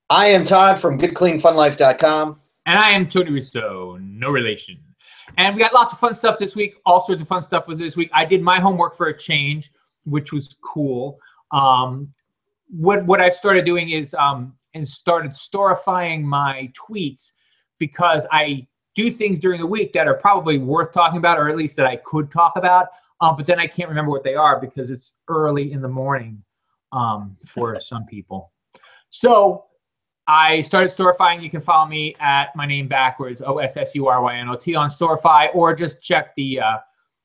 I am Todd from GoodCleanFunLife.com. And I am Tony Russo, no relation. And we got lots of fun stuff this week, all sorts of fun stuff with this week. I did my homework for a change, which was cool. What I've started doing is started storifying my tweets, because I do things during the week that are probably worth talking about, or at least that I could talk about, but then I can't remember what they are because it's early in the morning for some people. So I started Storifying. You can follow me at my name backwards, OSSURYNOT on Storify, or just check the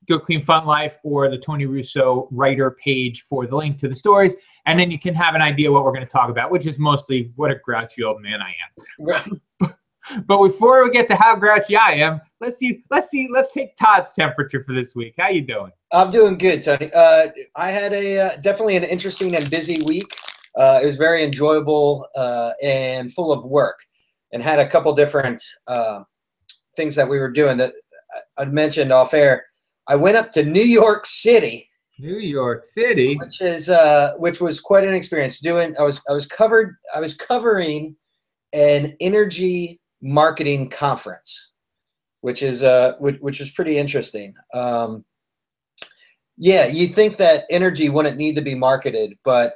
Good Clean Fun Life or the Tony Russo writer page for the link to the stories. And then you can have an idea what we're going to talk about, which is mostly what a grouchy old man I am. But before we get to how grouchy I am, let's take Todd's temperature for this week. How you doing? I'm doing good, Tony. I had definitely an interesting and busy week. It was very enjoyable and full of work, and had a couple different things that we were doing that I mentioned off air. I went up to New York City. New York City, which was quite an experience. I was covering an energy marketing conference, which was pretty interesting. Yeah, you'd think that energy wouldn't need to be marketed, but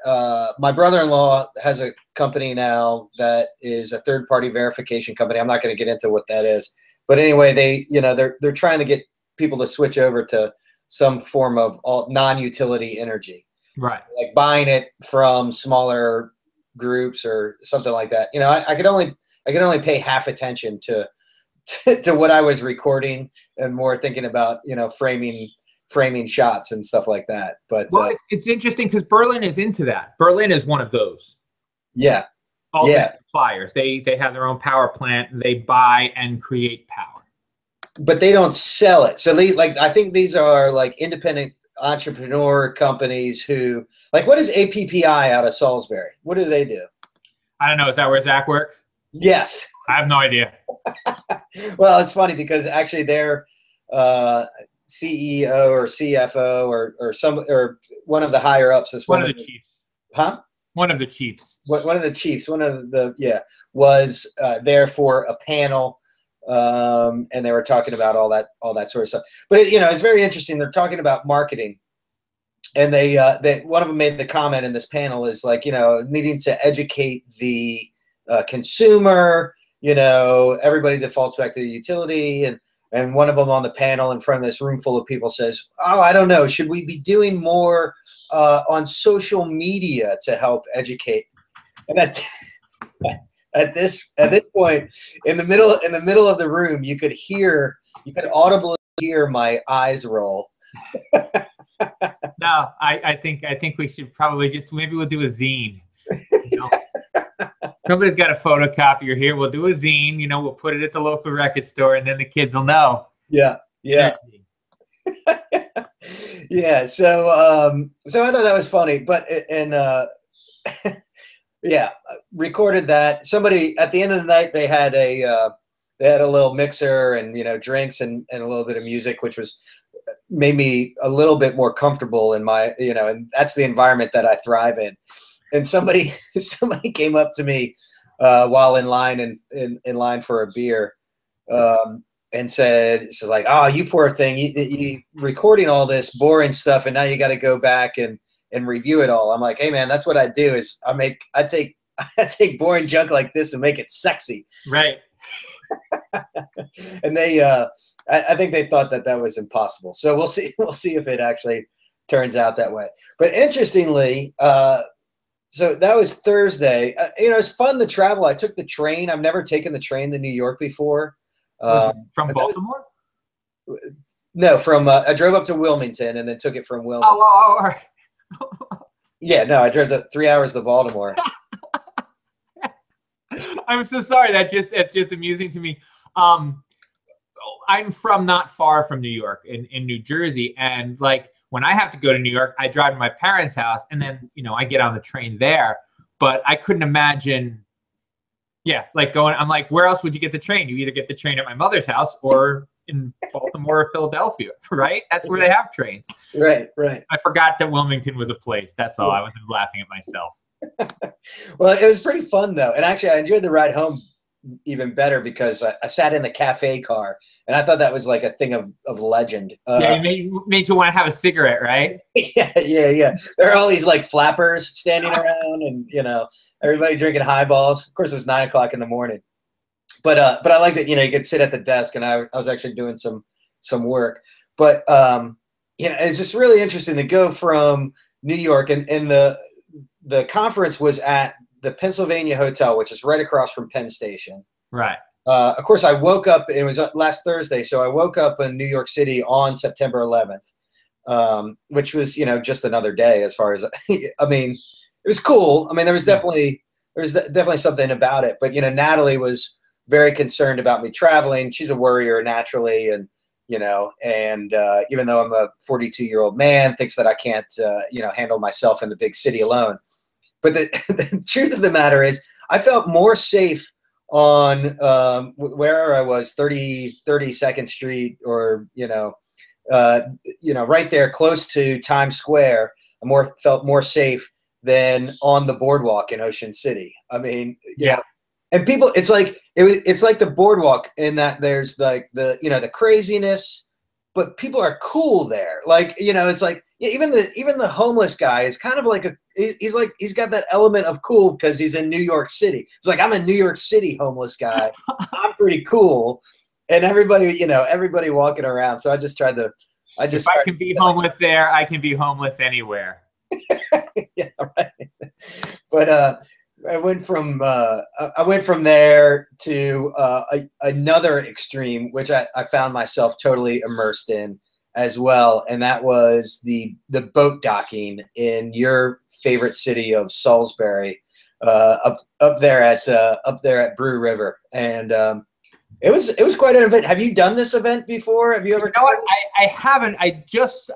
my brother-in-law has a company now that is a third-party verification company. I'm not going to get into what that is, but anyway, they're trying to get people to switch over to some form of non-utility energy, right? Like buying it from smaller groups or something like that. I could only pay half attention to what I was recording and more thinking about framing shots and stuff like that. But it's interesting because Berlin is into that. Berlin is one of those. Yeah. All the suppliers. They have their own power plant. They buy and create power. But they don't sell it. So I think these are like independent entrepreneur companies who, like, what is APPI out of Salisbury? What do they do? I don't know. Is that where Zach works? Yes. I have no idea. Well, it's funny because actually they're CEO or CFO or one of the higher ups is one of the chiefs. Huh? One of the chiefs. One of the chiefs. Was there for a panel, and they were talking about all that sort of stuff. But it's very interesting. They're talking about marketing, and they one of them made the comment in this panel is like needing to educate the consumer. Everybody defaults back to the utility, and one of them on the panel in front of this room full of people says, "Oh, I don't know. Should we be doing more on social media to help educate?" And at this point, in the middle of the room, you could audibly hear my eyes roll. No, I think we should probably maybe we'll do a zine. Somebody's got a photocopier here. We'll do a zine. We'll put it at the local record store, and then the kids will know. Yeah. Yeah. So I thought that was funny, but yeah, recorded that. Somebody at the end of the night, they had a little mixer and drinks and a little bit of music, which made me a little bit more comfortable in my and that's the environment that I thrive in. And somebody came up to me while in line for a beer, and said, like, "Oh, you poor thing, you recording all this boring stuff, and now you got to go back and review it all." I'm like, "Hey, man, that's what I do. Is I take boring junk like this and make it sexy." Right. And they, I think they thought that was impossible. So we'll see if it actually turns out that way. But interestingly, so that was Thursday. It's fun to travel. I took the train. I've never taken the train to New York before. From Baltimore? No, I drove up to Wilmington and then took it from Wilmington. Oh, all right. Yeah, no, I drove 3 hours to Baltimore. I'm so sorry. That's just amusing to me. I'm from not far from New York in New Jersey, and like when I have to go to New York, I drive to my parents' house, and then I get on the train there. But I couldn't imagine, like going. I'm like, where else would you get the train? You either get the train at my mother's house or in Baltimore or Philadelphia, right? That's where they have trains. Right. I forgot that Wilmington was a place. That's all. I wasn't laughing at myself. Well, it was pretty fun though, and actually, I enjoyed the ride home even better because I sat in the cafe car, and I thought that was like a thing of legend. Yeah, made you want to have a cigarette, right? Yeah. There are all these like flappers standing around, and everybody drinking highballs. Of course, it was 9 o'clock in the morning, but I like that you could sit at the desk, and I was actually doing some work. But it's just really interesting to go from New York, and the conference was at the Pennsylvania Hotel, which is right across from Penn Station. Right. Of course, I woke up. It was last Thursday, so I woke up in New York City on September 11th, which was just another day. As far as I mean, it was cool. I mean, there was definitely something about it. But Natalie was very concerned about me traveling. She's a worrier naturally, and even though I'm a 42-year-old man, thinks that I can't handle myself in the big city alone. But the truth of the matter is, I felt more safe on where I was, 32nd Street, or right there close to Times Square. I felt more safe than on the boardwalk in Ocean City. I mean, and people, it's like the boardwalk in that there's like the craziness, but people are cool there. Like it's like even the homeless guy is kind of like he's got that element of cool because he's in New York City. It's like, I'm a New York City homeless guy. I'm pretty cool, and everybody walking around. So I just tried to. If I can be homeless there, I can be homeless anywhere. Yeah, right. But I went from there to another extreme, which I found myself totally immersed in as well, and that was the boat docking in your favorite city of Salisbury, up there at Brew River, and it was quite an event. Have you done this event before? Have you ever? I haven't. I guess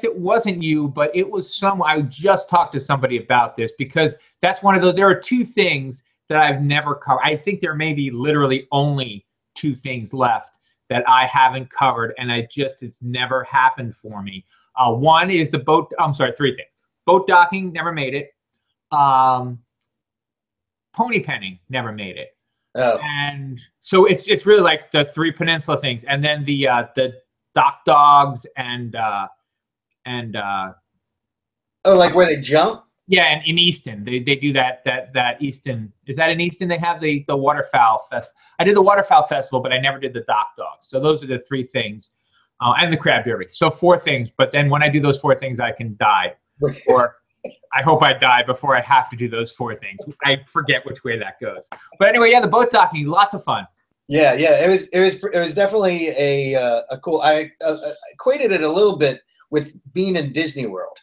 it wasn't you, but it was I just talked to somebody about this, because that's one of those. There are two things that I've never covered. I think there may be literally only two things left that I haven't covered, and it's never happened for me. One is the boat. I'm sorry, three things. Boat docking, never made it. Pony penning, never made it. Oh. And so it's really like the three peninsula things, and then the dock dogs and like where they jump. Yeah, and in Easton, they do that Easton. Is that in Easton? They have the waterfowl fest. I did the waterfowl festival, but I never did the dock dogs. So those are the three things, and the crab derby. So four things. But then when I do those four things, I can die, or I hope I die before I have to do those four things. I forget which way that goes. But anyway, yeah, the boat docking, lots of fun. Yeah, it was definitely a cool. I equated it a little bit with being in Disney World.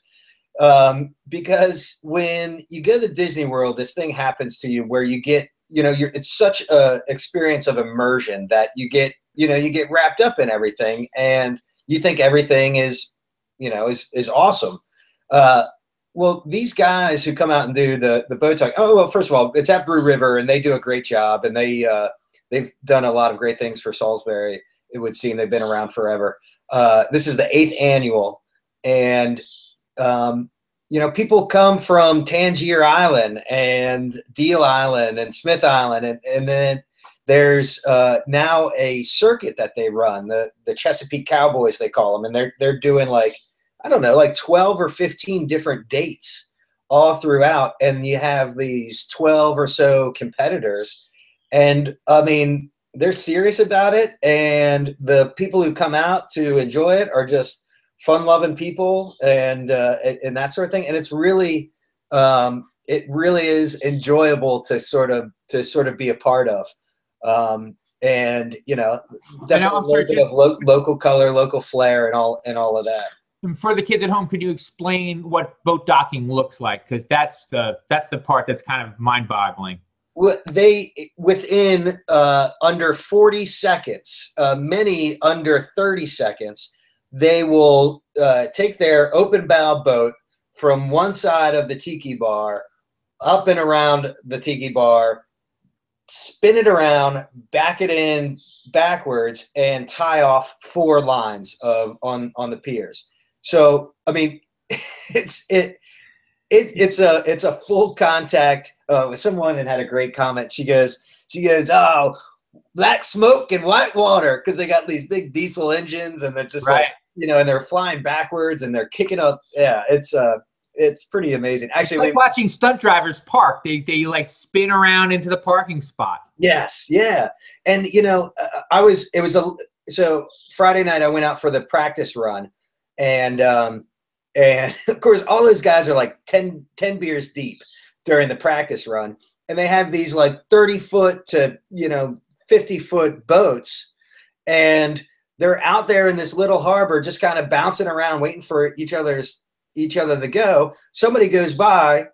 Because when you go to Disney World, this thing happens to you where you get, it's such a experience of immersion that you get wrapped up in everything, and you think everything is awesome. Well, these guys who come out and do the boat talk. Oh, well, first of all, it's at Brew River, and they do a great job, and they've done a lot of great things for Salisbury. It would seem they've been around forever. This is the 8th annual, and people come from Tangier Island and Deal Island and Smith Island, and then there's now a circuit that they run, the Chesapeake Cowboys, they call them, and they're doing like 12 or 15 different dates all throughout, and you have these 12 or so competitors, and I mean, they're serious about it, and the people who come out to enjoy it are just fun-loving people, and that sort of thing. And it's really, it really is enjoyable to sort of be a part of, and definitely a little bit of local color, local flair, and all of that. And for the kids at home, could you explain what boat docking looks like? Because that's the part that's kind of mind-boggling. Within under 40 seconds, many under 30 seconds, they will take their open bow boat from one side of the tiki bar up and around the tiki bar, spin it around, back it in backwards, and tie off 4 lines on the piers. So I mean, it's it's a full contact. Someone had a great comment. She goes, oh, black smoke and white water, because they got these big diesel engines and they're just right. like, and they're flying backwards and they're kicking up. Yeah, it's pretty amazing. Actually, it's like watching stunt drivers park. They like spin around into the parking spot. Yes, yeah, and so Friday night I went out for the practice run, and of course all those guys are like 10 beers deep during the practice run, and they have these like 30-foot to 50-foot boats, and they're out there in this little harbor just kind of bouncing around waiting for each other to go. Somebody goes by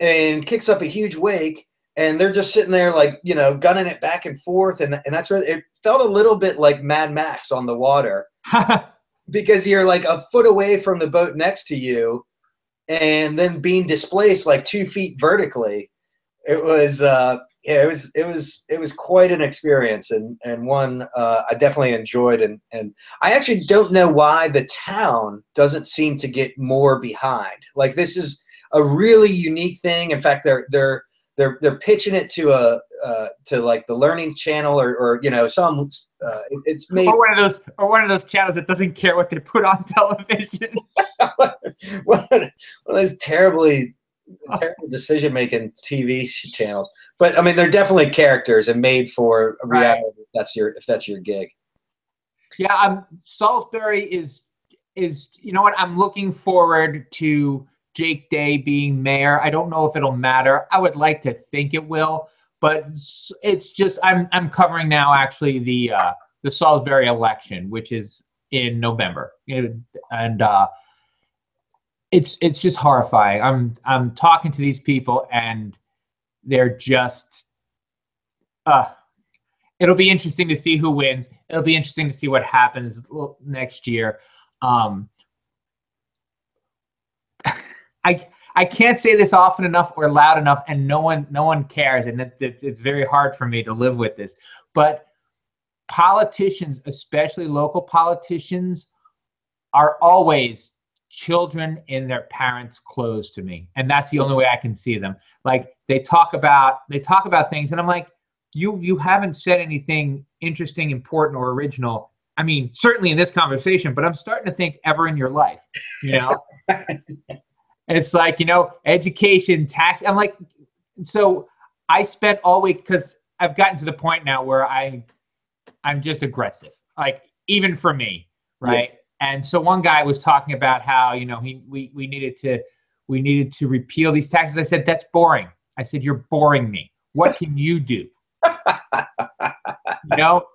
and kicks up a huge wake, and they're just sitting there like, gunning it back and forth. And that's where it felt a little bit like Mad Max on the water because you're like a foot away from the boat next to you and then being displaced like 2 feet vertically. It was, it was quite an experience and one I definitely enjoyed. And I actually don't know why the town doesn't seem to get more behind. Like, this is a really unique thing. In fact, they're pitching it to to like the Learning Channel or some it's made or one of those channels that doesn't care what they put on television. one of those terrible decision-making TV channels. But I mean, they're definitely characters and made for a reality. Right. If that's your gig. Yeah, Salisbury is what I'm looking forward to. Jake Day being mayor. I don't know if it'll matter. I would like to think it will, but it's just I'm covering now actually the Salisbury election, which is in November, and it's just horrifying. I'm talking to these people and they're just it'll be interesting to see who wins. It'll be interesting to see what happens next year. I can't say this often enough or loud enough, and no one cares, and it's very hard for me to live with this. But politicians, especially local politicians, are always children in their parents' clothes to me, and that's the only way I can see them. Like, they talk about things, and I'm like, you haven't said anything interesting, important, or original. I mean, certainly in this conversation, but I'm starting to think ever in your life, It's like, education, tax. I'm like, so I spent all week, because I've gotten to the point now where I'm just aggressive, like, even for me, right? Yeah. And so one guy was talking about how, we needed to repeal these taxes. I said, that's boring. I said, you're boring me. What can you do?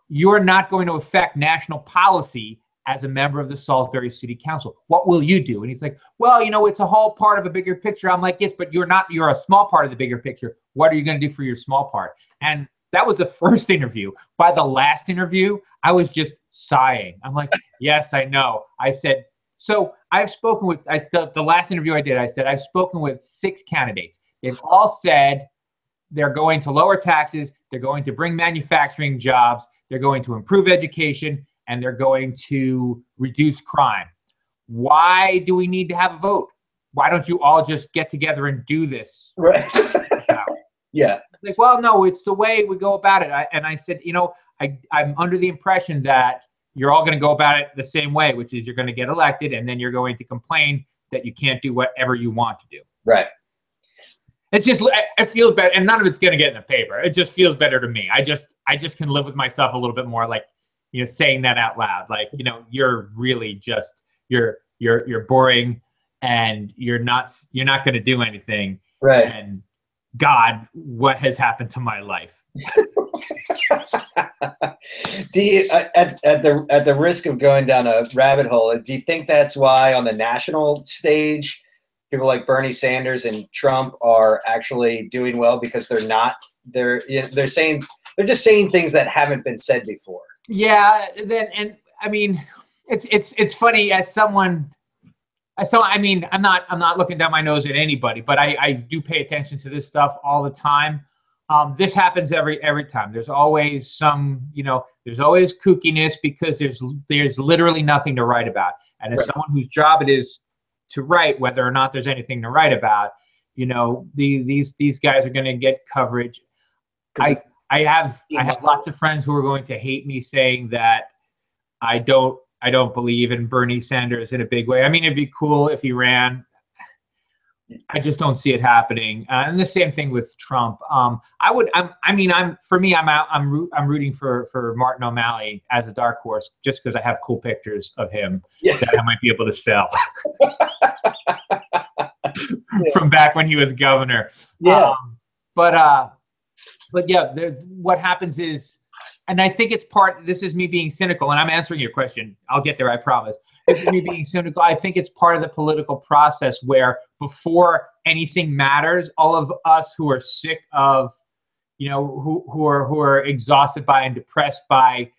You're not going to affect national policy as a member of the Salisbury City Council. What will you do? And he's like, well, it's a whole part of a bigger picture. I'm like, yes, but you're a small part of the bigger picture. What are you going to do for your small part? And that was the first interview. By the last interview, I was just sighing. I'm like, yes, I know. I said, so the last interview I did, I said, I've spoken with 6 candidates. They've all said they're going to lower taxes. They're going to bring manufacturing jobs. They're going to improve education, and they're going to reduce crime. Why do we need to have a vote? Why don't you all just get together and do this? Right. Yeah. Like, well, no, it's the way we go about it. I said, I'm under the impression that you're all going to go about it the same way, which is you're going to get elected, and then you're going to complain that you can't do whatever you want to do. Right. It's just, it feels better, and none of it's going to get in the paper. It just feels better to me. I just can live with myself a little bit more, like, saying that out loud. Like, you're really just, you're boring, and you're not going to do anything. Right. And God, what has happened to my life? Do you, at the risk of going down a rabbit hole, do you think that's why on the national stage, people like Bernie Sanders and Trump are actually doing well, because they're just saying things that haven't been said before? Yeah. And I mean, it's funny I'm not looking down my nose at anybody, but I do pay attention to this stuff all the time. This happens every time. There's always there's always kookiness, because there's literally nothing to write about. And as someone whose job it is to write, whether or not there's anything to write about, You know, these guys are going to get coverage. I have lots of friends who are going to hate me saying that I don't believe in Bernie Sanders in a big way. I mean, it'd be cool if he ran. I just don't see it happening. And the same thing with Trump. I'm rooting for Martin O'Malley as a dark horse just because I have cool pictures of him that I might be able to sell from back when he was governor. Yeah. But yeah, what happens is, and I think it's this is me being cynical, and I'm answering your question. I'll get there, I promise. This is me being cynical. I think it's part of the political process where before anything matters, all of us who are sick of, you know, who are exhausted by and depressed by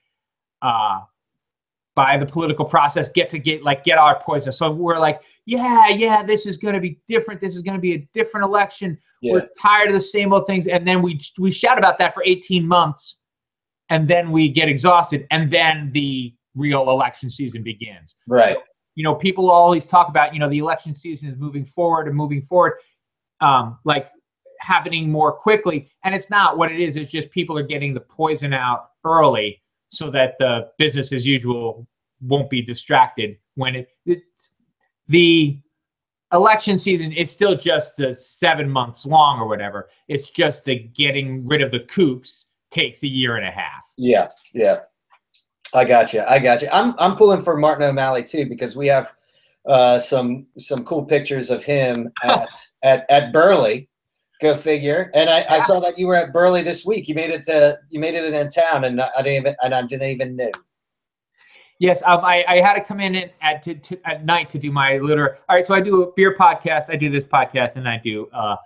the political process get our poison. So we're like, yeah, this is going to be different. This is going to be a different election. Yeah. We're tired of the same old things. And then we shout about that for 18 months. And then we get exhausted. And then the real election season begins. Right. So, you know, people always talk about, you know, the election season is moving forward, like happening more quickly. And it's not. What it is just people are getting the poison out early so that the business as usual won't be distracted when the election season is still just the 7 months long or whatever. It's just the getting rid of the kooks takes a year and a half. Yeah. I got you. I'm pulling for Martin O'Malley too, because we have some cool pictures of him at Burley. Go figure. And I saw that you were at Burley this week. You made it in town, and I didn't even know. Yes, I had to come in at night to do my literary. All right, so I do a beer podcast. I do this podcast, and I do a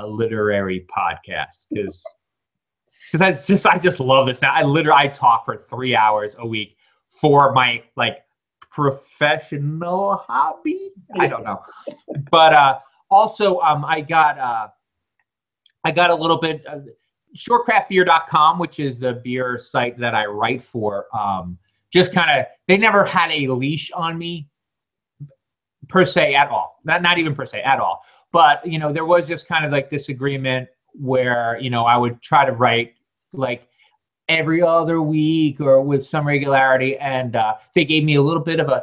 literary podcast because I just love this now. I talk for 3 hours a week for my professional hobby. I don't know, but also I got a little bit shortcraftbeer.com, which is the beer site that I write for. Just kind of, they never had a leash on me per se at all. Not even per se at all. But, you know, there was just kind of like this agreement where, you know, I would try to write like every other week or with some regularity. And they gave me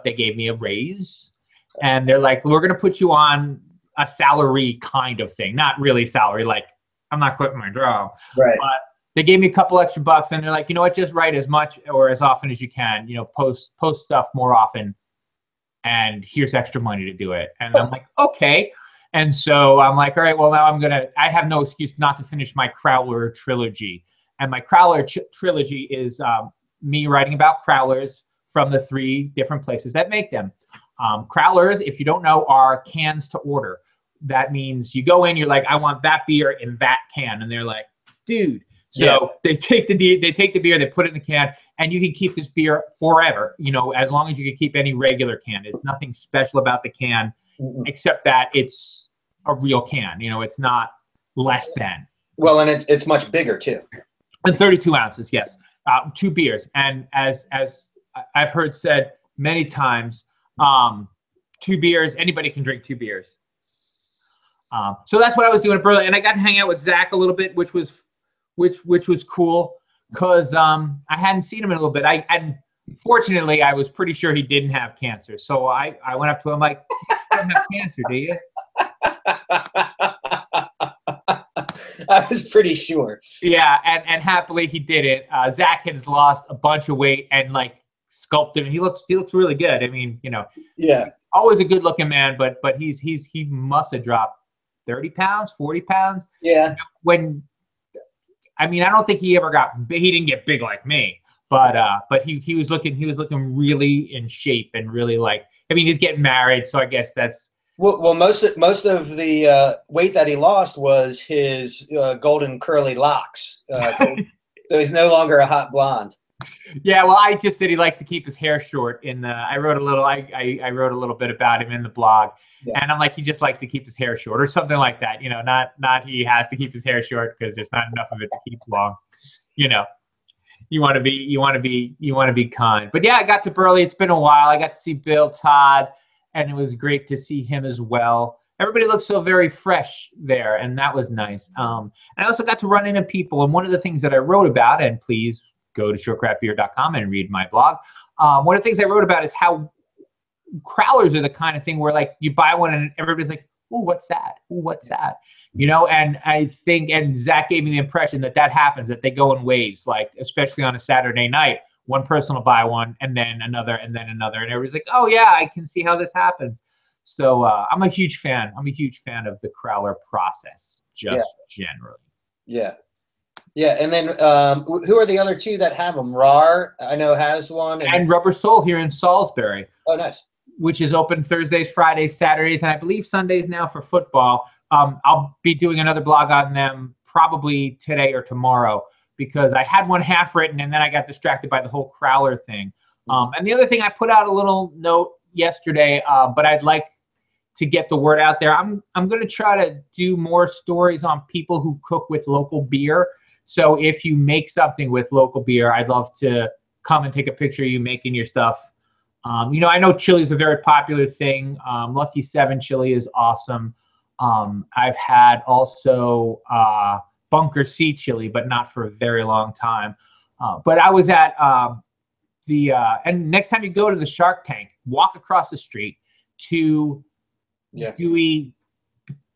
they gave me a raise. And they're like, we're going to put you on a salary kind of thing. Not really salary, like I'm not quitting my job. Right. But they gave me a couple extra bucks, and they're like, you know what, just write as much or as often as you can, you know, post stuff more often, and here's extra money to do it. And I'm like, okay. And so I'm like, all right, well, now I have no excuse not to finish my Crowler trilogy. And my Crowler trilogy is me writing about Crowlers from the 3 different places that make them. Crowlers, if you don't know, are cans to order. That means you go in, you're like, I want that beer in that can. And they're like, dude. So they take the beer, they put it in the can, and you can keep this beer forever, you know, as long as you can keep any regular can. There's nothing special about the can except that it's a real can. You know, it's not less than. Well, and it's much bigger too. And 32 ounces, yes. 2 beers. And as I've heard said many times, 2 beers, anybody can drink 2 beers. So that's what I was doing at Burley. And I got to hang out with Zach a little bit, which was cool because I hadn't seen him in a little bit. And fortunately, I was pretty sure he didn't have cancer. So I went up to him like, you don't have cancer, do you? I was pretty sure. Yeah, and happily he didn't. Zach has lost a bunch of weight and like sculpted. He looks really good. I mean, you know, always a good looking man, but he must have dropped 30 pounds, 40 pounds. Yeah. I mean, I don't think he ever got big. He didn't get big like me, but he was looking really in shape and really like, I mean, he's getting married. So I guess that's. Well, most of the weight that he lost was his golden curly locks. So he's no longer a hot blonde. Yeah, well, I just said he likes to keep his hair short. I wrote a little bit about him in the blog, and I'm like, he just likes to keep his hair short or something like that. You know, not he has to keep his hair short because there's not enough of it to keep long. You know, you want to be kind. But yeah, I got to Burley. It's been a while. I got to see Bill Todd, and it was great to see him as well. everybody looked so very fresh there, and that was nice. And I also got to run into people, and one of the things that I wrote about, and please go to shortcraftbeer.com and read my blog. One of the things I wrote about is how crowlers are the kind of thing where like you buy one and everybody's like, "Ooh, what's that? Ooh, what's that?" You know, and I think, and Zach gave me the impression that happens, that they go in waves, like especially on a Saturday night, one person will buy one and then another and then another, and everybody's like, "Oh yeah, I can see how this happens." So I'm a huge fan. I'm a huge fan of the crowler process, just generally. Yeah. Yeah, and then who are the other two that have them? RAR, I know, has one. And Rubber Soul here in Salisbury. Oh, nice. Which is open Thursdays, Fridays, Saturdays, and I believe Sundays now for football. I'll be doing another blog on them probably today or tomorrow because I had one half written and then I got distracted by the whole crowler thing. And the other thing, I put out a little note yesterday, but I'd like to get the word out there. I'm going to try to do more stories on people who cook with local beer. So if you make something with local beer, I'd love to come and take a picture of you making your stuff. You know, I know chili is a very popular thing. Lucky 7 chili is awesome. I've had also Bunker C chili, but not for a very long time. But I was at and next time you go to the Shark Tank, walk across the street to Dewey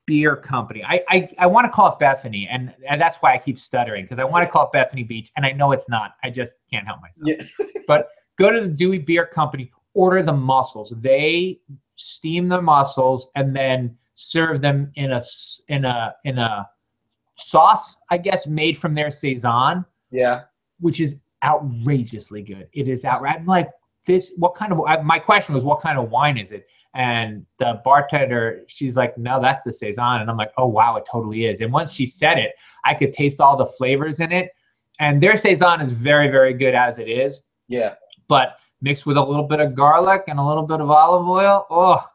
Beer Company. I want to call it Bethany, and that's why I keep stuttering, because I want to call it Bethany Beach, and I know it's not. I just can't help myself. Yeah. But go to the Dewey Beer Company, order the mussels. They steam the mussels and then serve them in a sauce, I guess, made from their saison. Yeah. Which is outrageously good. It is outrageous. I'm like, this, what kind of, my question was, what kind of wine is it? And the bartender, she's like, no, that's the saison. And I'm like, oh wow, it totally is. And once she said it, I could taste all the flavors in it. And their saison is very, very good as it is. Yeah. But mixed with a little bit of garlic and a little bit of olive oil, oh,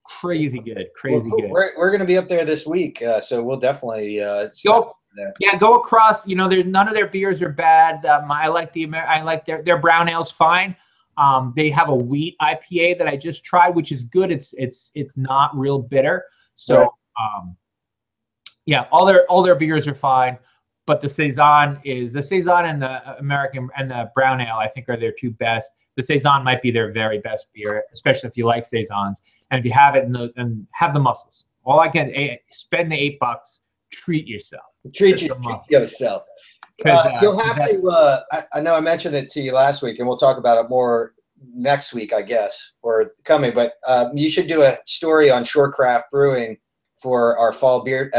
crazy good, crazy good. We're going to be up there this week, so we'll definitely go. Yeah, go across. You know, there's none of their beers are bad. I like their brown ale's fine. They have a wheat IPA that I just tried, which is good. It's not real bitter. So right. Yeah, all their beers are fine. But the saison and the American and the brown ale, I think, are their two best. The saison might be their very best beer, especially if you like saisons. And if you have it and have the mussels. All I can spend the $8. Treat yourself. Treat yourself. You'll have to. I know I mentioned it to you last week, and we'll talk about it more next week, I guess, or coming. But you should do a story on Shorecraft Brewing for our fall beer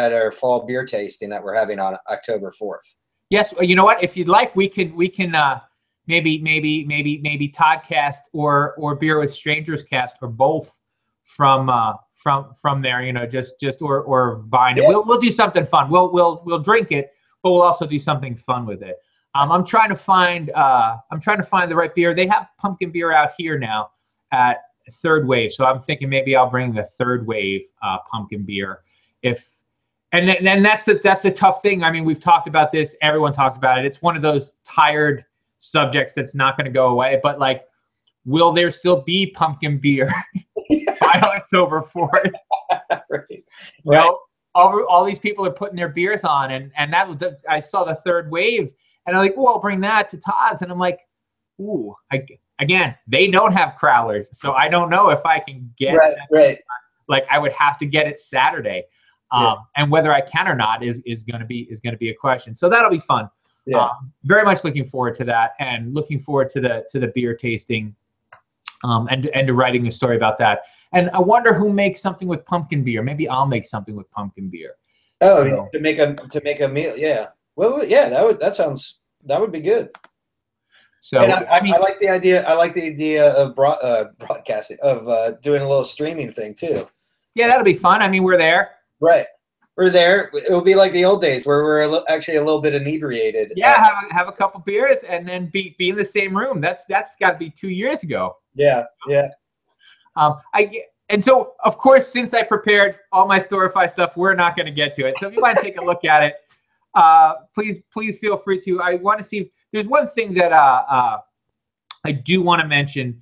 tasting that we're having on October 4th. Yes, you know what? If you'd like, we can maybe Todcast or Beer with Strangers cast or both from there. You know, just or Vine. Yeah. We'll do something fun. We'll drink it, but we'll also do something fun with it. I'm trying to find the right beer. They have pumpkin beer out here now at Third Wave, so I'm thinking maybe I'll bring the Third Wave pumpkin beer. And that's the tough thing. I mean, we've talked about this. Everyone talks about it. It's one of those tired subjects that's not going to go away. But like, will there still be pumpkin beer by October 4th? Right. You know, all these people are putting their beers on, and that was I saw the Third Wave, and I'm like, oh, I'll bring that to Todd's, and I'm like, ooh, again, they don't have crowlers, so I don't know if I can get right. Like, I would have to get it Saturday, and whether I can or not is going to be a question. So that'll be fun. Yeah. Very much looking forward to that, and looking forward to the beer tasting, and to writing a story about that. And I wonder who makes something with pumpkin beer. Maybe I'll make something with pumpkin beer. Oh, so, to make a meal, yeah. Well, yeah, that would be good. So and I like the idea. I like the idea of broadcasting, of doing a little streaming thing too. Yeah, that'll be fun. I mean, we're there. Right. We're there. It will be like the old days where we're actually a little bit inebriated. Yeah, have a couple beers and then be in the same room. That's got to be 2 years ago. Yeah, yeah. And so, of course, since I prepared all my Storify stuff, we're not going to get to it. So if you want to take a look at it, please feel free to. I want to see if there's one thing that I do want to mention.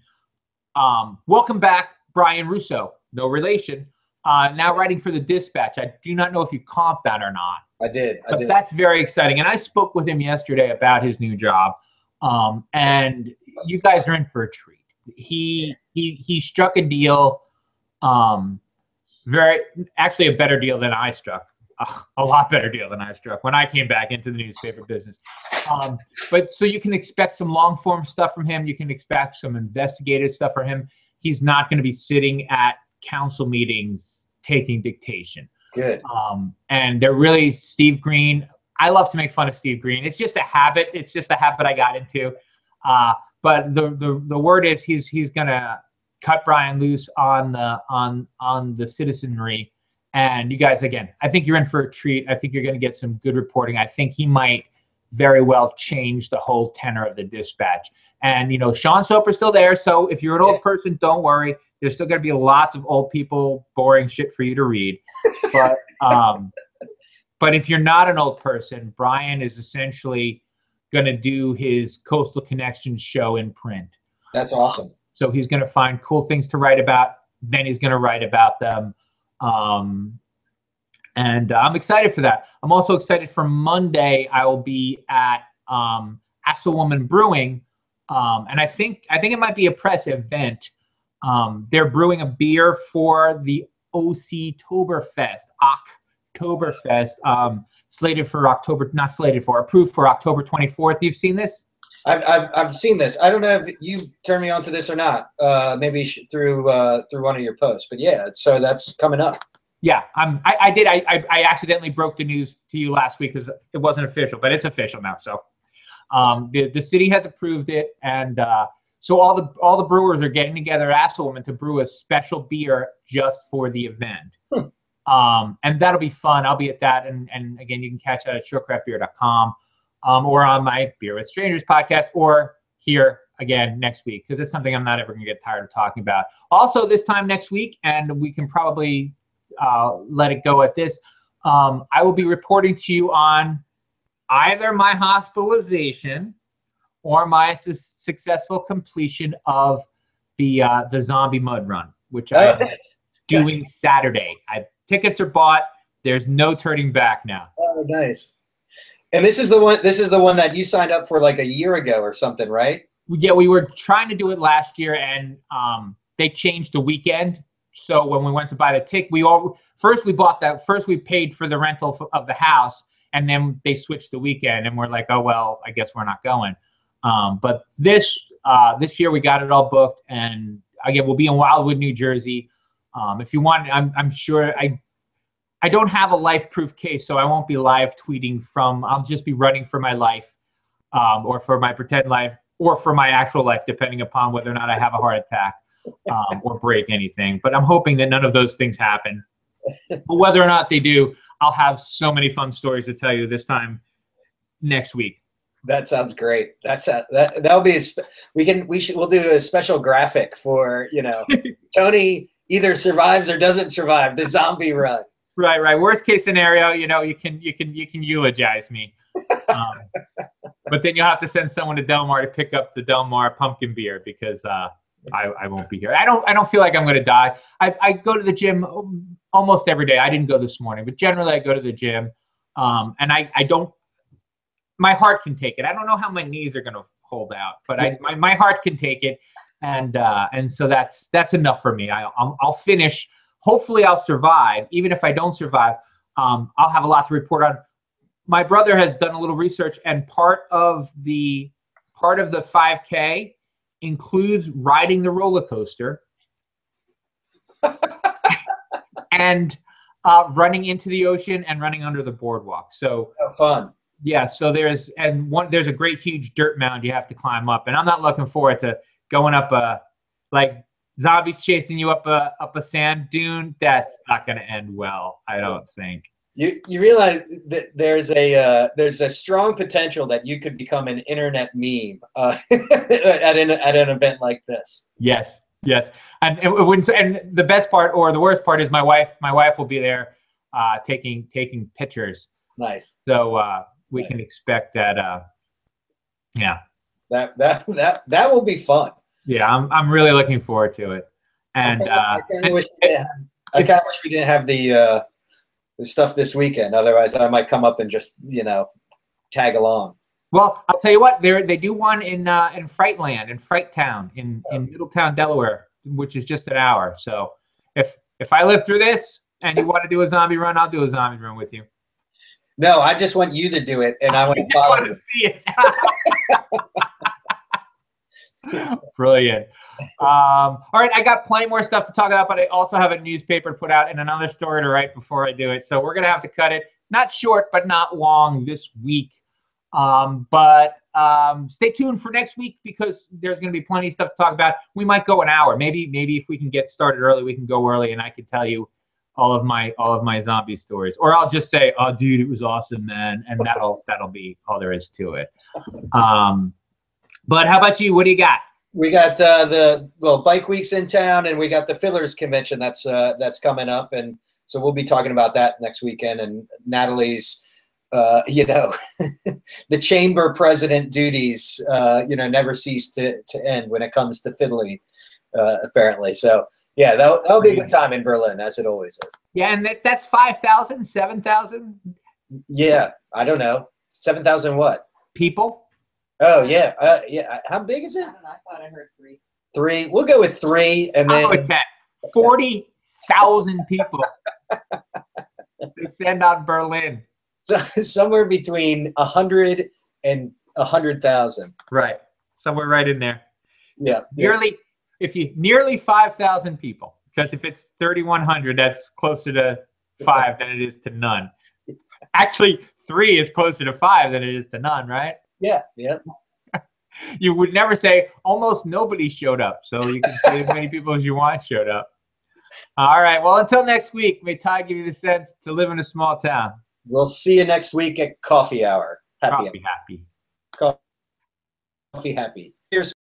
Welcome back, Brian Russo. No relation. now writing for the Dispatch. I do not know if you comped that or not. I did. But that's very exciting. And I spoke with him yesterday about his new job. And you guys are in for a treat. He struck a deal, actually a better deal than I struck. A lot better deal than I struck when I came back into the newspaper business. But so you can expect some long form stuff from him. You can expect some investigative stuff from him. He's not going to be sitting at council meetings taking dictation. Good. And they're really Steve Green. I love to make fun of Steve Green. It's just a habit. It's just a habit I got into. But the word is he's gonna cut Brian loose on the citizenry. And you guys, again, I think you're in for a treat. I think you're going to get some good reporting. I think he might very well change the whole tenor of the Dispatch. And, you know, Sean Soper's still there. So if you're an old person, don't worry. There's still going to be lots of old people, boring shit for you to read. But if you're not an old person, Brian is essentially going to do his Coastal Connections show in print. That's awesome. So he's going to find cool things to write about. Then he's going to write about them. And I'm excited for that. I'm also excited for Monday. I will be at Asselwoman Brewing, and I think it might be a press event. They're brewing a beer for the Oktoberfest, slated for approved for October 24th. You've seen this? I've seen this. I don't know if you turned me on to this or not. Maybe through one of your posts. But yeah, so that's coming up. Yeah, I did. I accidentally broke the news to you last week because it wasn't official, but it's official now. So the city has approved it, and so all the brewers are getting together at Asselwoman to brew a special beer just for the event. And that'll be fun. I'll be at that, and again, you can catch that at surecraftbeer.com. Or on my Beer with Strangers podcast, or here again next week, because it's something I'm not ever going to get tired of talking about. Also, this time next week, and we can probably let it go at this, I will be reporting to you on either my hospitalization or my successful completion of the zombie mud run, which I'm doing Saturday. Tickets are bought. There's no turning back now. Oh, nice. And this is the one. This is the one that you signed up for like a year ago or something, right? Yeah, we were trying to do it last year, and they changed the weekend. So when we went to buy the ticket, we paid for the rental of the house, and then they switched the weekend, and we're like, oh well, I guess we're not going. But this year we got it all booked, and again, we'll be in Wildwood, New Jersey. If you want, I'm sure I don't have a life-proof case, so I won't be live tweeting from. I'll just be running for my life, or for my pretend life, or for my actual life, depending upon whether or not I have a heart attack or break anything. But I'm hoping that none of those things happen. But whether or not they do, I'll have so many fun stories to tell you this time next week. That sounds great. That'll be we'll do a special graphic for Tony either survives or doesn't survive the zombie run. Right. Worst case scenario, you can eulogize me, but then you'll have to send someone to Delmar to pick up the Delmar pumpkin beer because I won't be here. I don't feel like I'm going to die. I go to the gym almost every day. I didn't go this morning, but generally I go to the gym, and I don't. My heart can take it. I don't know how my knees are going to hold out, but my heart can take it, and so that's enough for me. I'll finish. Hopefully I'll survive. Even if I don't survive, I'll have a lot to report on. My brother has done a little research, and part of the 5K includes riding the roller coaster and running into the ocean and running under the boardwalk. So fun. Yeah. So there's a great huge dirt mound you have to climb up, and I'm not looking forward to going up zombies chasing you up a sand dune. That's not going to end well, I don't think. You realize that there's a strong potential that you could become an internet meme at an event like this. Yes, and the best part or the worst part is my wife will be there taking pictures. Nice. So we can expect that. Yeah. That will be fun. Yeah, I'm really looking forward to it, and I wish they had I kind of wish we didn't have the stuff this weekend. Otherwise, I might come up and just, tag along. Well, I'll tell you what, they do one in Frightland, in Frighttown, in Middletown, Delaware, which is just an hour. So if I live through this and you want to do a zombie run, I'll do a zombie run with you. No, I just want you to do it, and I want to follow. I want to see it. Brilliant. All right, I got plenty more stuff to talk about, but I also have a newspaper to put out and another story to write before I do it. So we're going to have to cut it. Not short, but not long this week. But stay tuned for next week because there's going to be plenty of stuff to talk about. We might go an hour. Maybe if we can get started early, we can go early, and I can tell you all of my zombie stories. Or I'll just say, "Oh, dude, it was awesome, man," and that'll be all there is to it. But how about you? What do you got? We got Bike Week's in town, and we got the Fiddlers Convention that's coming up, and so we'll be talking about that next weekend. And Natalie's, the chamber president duties, never cease to end when it comes to fiddling, apparently. So yeah, that'll be a good time in Berlin, as it always is. Yeah, and that's 5,000, 7,000. Yeah, I don't know, 7,000 what? People. Oh yeah, yeah. How big is it? I don't know. I thought I heard 3. 3. We'll go with 3, and then 40,000 people. They send out Berlin. So, somewhere between 100 and 100,000. Right, somewhere right in there. Yeah, nearly 5,000 people. Because if it's 3,100, that's closer to 5 than it is to none. Actually, 3 is closer to 5 than it is to none, right? Yeah, yeah. You would never say almost nobody showed up. So you can say as many people as you want showed up. All right. Well, until next week, may Todd give you the sense to live in a small town. We'll see you next week at Coffee Hour. Coffee happy. Coffee happy. Here's